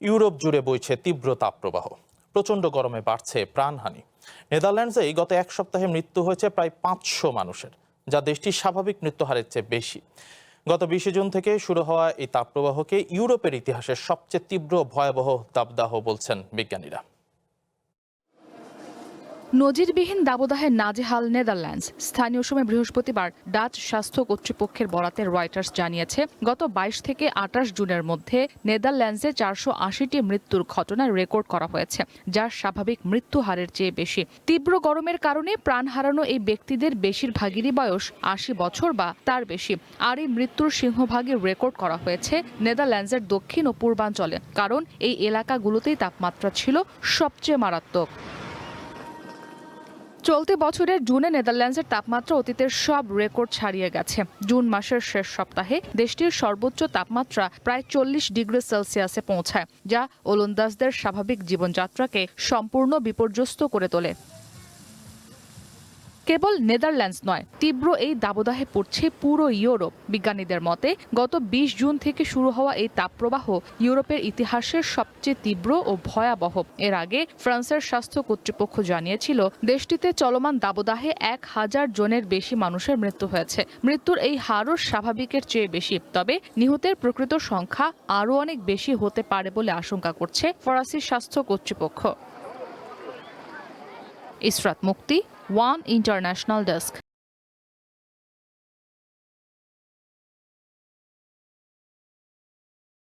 Europe জুড়ে বইছে তীব্র তাপপ্রবাহ। প্রচণ্ড গরমে বাড়ছে প্রাণহানি। নেদারল্যান্ডসেই গত এক সপ্তাহে মৃত্যু হয়েছে প্রায় 500 মানুষের, যা দেশটির স্বাভাবিক মৃত্যুহারের চেয়ে বেশি। গত 20 জুন থেকে শুরু হওয়া এই তাপপ্রবাহকে ইউরোপের ইতিহাসের সবচেয়ে তীব্র ভয়াবহ তাপদাহ বলছেন বিজ্ঞানীরা। নজিরবিহীন দাবদাহে নাজেহাল নেদারল্যান্ডস। স্থানীয় সময় বৃহস্পতিবার ডাচ স্বাস্থ্য কর্তৃপক্ষের বরাতে রয়টার্স জানিয়েছে, গত 22 থেকে 28 জুনের মধ্যে নেদারল্যান্ডসে 480টি মৃত্যুর ঘটনা রেকর্ড করা হয়েছে, যা স্বাভাবিক মৃত্যু হারের চেয়ে বেশি। তীব্র গরমের কারণে প্রাণ হারানো এই ব্যক্তিদের বেশিরভাগেরই বয়স 80 বছর বা তার বেশি। আর এই মৃত্যুর সিংহভাগই রেকর্ড করা হয়েছে নেদারল্যান্ডসের দক্ষিণ ও পূর্বাঞ্চলে, কারণ এই এলাকাগুলোতেই তাপমাত্রা ছিল সবচেয়ে মারাত্মক। চলতি বছরের জুনে নেদারল্যান্ডসের তাপমাত্রা অতীতের সব রেকর্ড ছাড়িয়ে গেছে। জুন মাসের শেষ সপ্তাহে দেশটির সর্বোচ্চ তাপমাত্রা প্রায় 40 ডিগ্রি সেলসিয়াসে পৌঁছায়, যা ওলন্দাজদের স্বাভাবিক জীবনযাত্রাকে সম্পূর্ণ বিপর্যস্ত করে তোলে। কেবল নেদারল্যান্ডস নয়, তীব্র এই দাবদাহে পড়ছে পুরো ইউরোপ। বিজ্ঞানীদের মতে গত 20 জুন থেকে শুরু হওয়া এই তাপপ্রবাহ ইউরোপের ইতিহাসের সবচেয়ে তীব্র ও ভয়াবহ। এর আগে ফ্রান্সের স্বাস্থ্য কর্তৃপক্ষ জানিয়েছিল, দেশটিতে চলমান দাবদাহে 1000 জনের বেশি মানুষের মৃত্যু হয়েছে। মৃত্যুর এই হারও স্বাভাবিকের চেয়ে বেশি, তবে নিহতের প্রকৃত সংখ্যা আরও অনেক বেশি হতে পারে বলে আশঙ্কা করছে ফরাসি স্বাস্থ্য কর্তৃপক্ষ। ইসরাত মুক্তি, ওয়ান ইন্টারন্যাশনাল ডেস্ক।